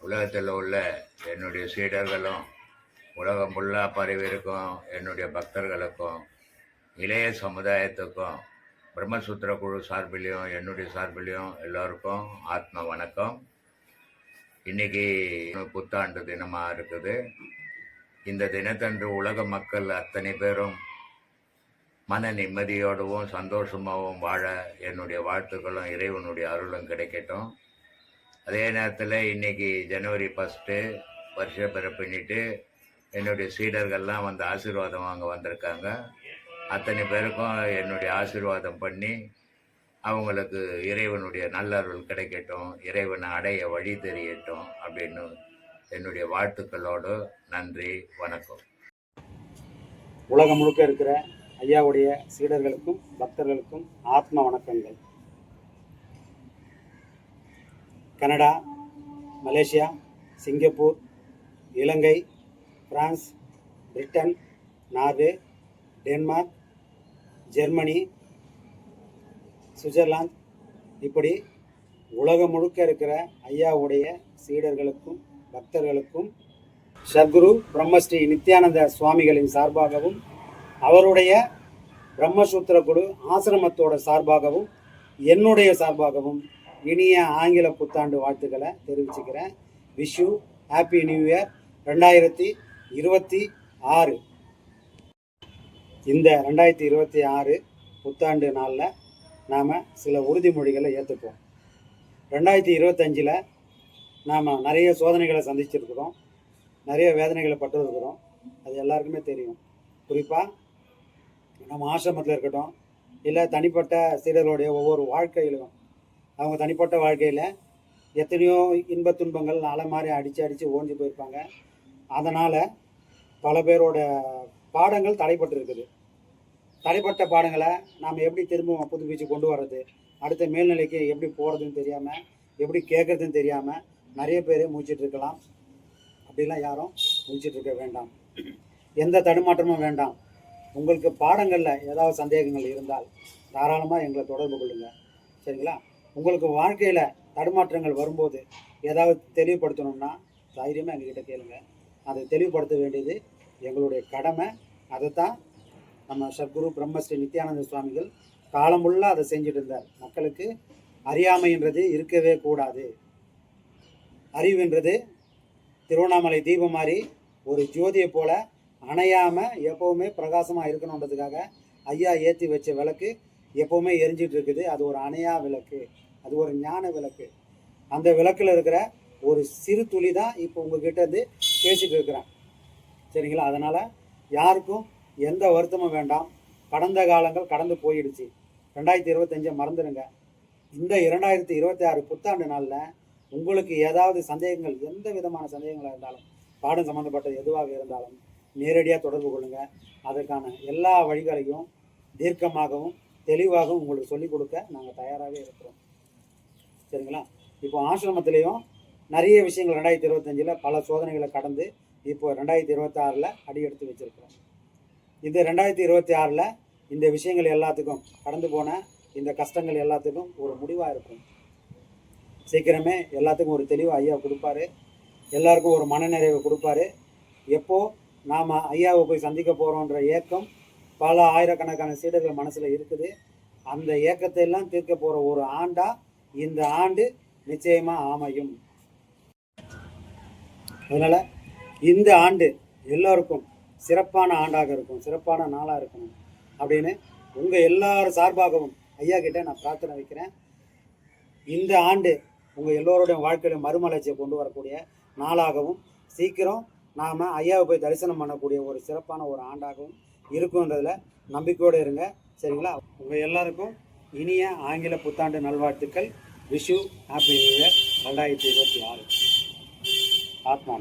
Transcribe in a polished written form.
உலகத்தில் உள்ள என்னுடைய சீடர்களும் உலகம் ஃபுல்லாக பரவியிருக்கும் என்னுடைய பக்தர்களுக்கும் இளைய சமுதாயத்துக்கும் பிரம்மசூத்திர குழு சார்பிலையும் என்னுடைய சார்பிலையும் எல்லோருக்கும் ஆத்ம வணக்கம். இன்றைக்கி புத்தாண்டு தினமாக இருக்குது. இந்த தினத்தன்று உலக மக்கள் அத்தனை பேரும் மன நிம்மதியோடவும் சந்தோஷமாகவும் வாழ என்னுடைய வாழ்த்துக்களும் இறைவனுடைய அருளும் கிடைக்கட்டும். அதே நேரத்தில் இன்றைக்கி ஜனவரி 1 வருஷ பிறப்பின்னிட்டு என்னுடைய சீடர்கள்லாம் வந்து ஆசீர்வாதம் வாங்க வந்திருக்காங்க. அத்தனை பேருக்கும் என்னுடைய ஆசீர்வாதம் பண்ணி அவங்களுக்கு இறைவனுடைய நல்லருள் கிடைக்கட்டும், இறைவனை அடைய வழி தெரியட்டும் அப்படின்னு என்னுடைய வாழ்த்துக்களோடு நன்றி, வணக்கம். உலகம் முழுக்க இருக்கிற ஐயாவுடைய சீடர்களுக்கும் பக்தர்களுக்கும் ஆத்ம வணக்கங்கள். Canada, Malaysia, Singapore, Ilangai, France, Britain, Norway, Denmark, Germany, Switzerland, இப்படி உலகம் முழுக்க இருக்கிற ஐயாவுடைய சீடர்களுக்கும் பக்தர்களுக்கும் சத்குரு பிரம்மஸ்ரீ நித்யானந்த சுவாமிகளின் சார்பாகவும் அவருடைய பிரம்மசூத்திர குழு ஆசிரமத்தோட சார்பாகவும் என்னுடைய சார்பாகவும் இனிய ஆங்கில புத்தாண்டு வாழ்த்துக்களை தெரிவிச்சுக்கிறேன். Wish you happy new year 2026. இந்த 2026 புத்தாண்டு நாளில் நாம் சில உறுதிமொழிகளை ஏற்றுப்போம். 2025 நாம் நிறைய சோதனைகளை சந்திச்சிருக்கிறோம், நிறைய வேதனைகளை பட்டிருக்கிறோம். அது எல்லாருக்குமே தெரியும். குறிப்பாக நம்ம ஆசிரமத்தில் இருக்கட்டும், இல்லை தனிப்பட்ட சீடர்களுடைய ஒவ்வொரு வாழ்க்கையிலும் அவங்க தனிப்பட்ட வாழ்க்கையில் எத்தனையோ இன்பத் துன்பங்கள் அலை மாதிரி அடித்து ஓஞ்சி போயிருப்பாங்க. அதனால் பல பேரோட பாடங்கள் தடைப்பட்டிருக்குது. தடைப்பட்ட பாடங்களை நாம் எப்படி திரும்ப புதுப்பிச்சு கொண்டு வர்றது, அடுத்த மேல்நிலைக்கு எப்படி போகிறதுன்னு தெரியாமல், எப்படி கேட்குறதுன்னு தெரியாமல் நிறைய பேர் முடிச்சிட்ருக்கலாம். அப்படிலாம் யாரும் முடிச்சிட்ருக்க வேண்டாம். எந்த தடுமாற்றமும் வேண்டாம். உங்களுக்கு பாடங்களில் ஏதாவது சந்தேகங்கள் இருந்தால் தாராளமாக எங்களை தொடர்பு கொள்ளுங்கள், சரிங்களா? உங்களுக்கு வாழ்க்கையில் தடுமாற்றங்கள் வரும்போது ஏதாவது தெளிவுபடுத்தணும்னா தைரியமாக எங்ககிட்ட கேளுங்க. அதை தெளிவுபடுத்த வேண்டியது எங்களுடைய கடமை. அதைத்தான் நம்ம சத்குரு பிரம்மஸ்ரீ நித்யானந்த சுவாமிகள் காலமுள்ள அதை செஞ்சுட்டு இருந்தார். மக்களுக்கு அறியாமைன்றது இருக்கவே கூடாது. அறிவுன்றது திருவண்ணாமலை தீபம் மாதிரி ஒரு ஜோதியை போல் அணையாமல் எப்போவுமே பிரகாசமாக இருக்கணுன்றதுக்காக ஐயா ஏற்றி வச்ச விளக்கு எப்போவுமே எரிஞ்சிட்டு இருக்குது. அது ஒரு அணையா விளக்கு, அது ஒரு ஞான விளக்கு. அந்த விளக்கில் இருக்கிற ஒரு சிறு துளி தான் இப்போ உங்ககிட்ட இருந்து பேசிட்டு இருக்கிறேன், சரிங்களா? அதனால் யாருக்கும் எந்த வருத்தமும் வேண்டாம். கடந்த காலங்கள் கடந்து போயிடுச்சு. 2025 மறந்துடுங்க. இந்த 2026 புத்தாண்டு நாளில் உங்களுக்கு ஏதாவது சந்தேகங்கள், எந்த விதமான சந்தேகங்களாக இருந்தாலும், பாடம் சம்மந்தப்பட்ட எதுவாக இருந்தாலும் நேரடியாக தொடர்பு கொள்ளுங்கள். அதற்கான எல்லா வழிகளையும் தீர்க்கமாகவும் தெளிவாகவும் உங்களுக்கு சொல்லிக் கொடுக்க நாங்கள் தயாராகவே இருக்கிறோம், சரிங்களா? இப்போ ஆசிரமத்திலையும் நிறைய விஷயங்கள் 2025 பல சோதனைகளை கடந்து இப்போ 2026 அடி எடுத்து வச்சுருக்கிறோம். இந்த 2026 இந்த விஷயங்கள் எல்லாத்துக்கும், கடந்து போன இந்த கஷ்டங்கள் எல்லாத்துக்கும் ஒரு முடிவாக இருக்கும். சீக்கிரமே எல்லாத்துக்கும் ஒரு தெளிவு ஐயா கொடுப்பாரு. எல்லாருக்கும் ஒரு மனநிறைவு கொடுப்பாரு. எப்போ நாம் ஐயாவை போய் சந்திக்க போகிறோன்ற ஏக்கம் பல ஆயிரக்கணக்கான சீடர்கள் மனசில் இருக்குது. அந்த ஏக்கத்தை எல்லாம் தீர்க்க போகிற ஒரு ஆண்டாக இந்த ஆண்டு நிச்சயமாக அமையும். அதனால் இந்த ஆண்டு எல்லோருக்கும் சிறப்பான ஆண்டாக இருக்கும், சிறப்பான நாளாக இருக்கணும் அப்படின்னு உங்கள் எல்லாரும் சார்பாகவும் ஐயா கிட்டே நான் பிரார்த்தனை வைக்கிறேன். இந்த ஆண்டு உங்கள் எல்லோருடைய வாழ்க்கையில மறுமலர்ச்சியை கொண்டு வரக்கூடிய நாளாகவும், சீக்கிரம் நாம் ஐயாவை போய் தரிசனம் பண்ணக்கூடிய ஒரு சிறப்பான ஒரு ஆண்டாகவும் இருக்குன்றதில் நம்பிக்கையோடு இருங்க, சரிங்களா? உங்கள் எல்லாருக்கும் இனிய ஆங்கில புத்தாண்டு நல்வாழ்த்துக்கள். Wish you happy new year 2026. ஆத்மா.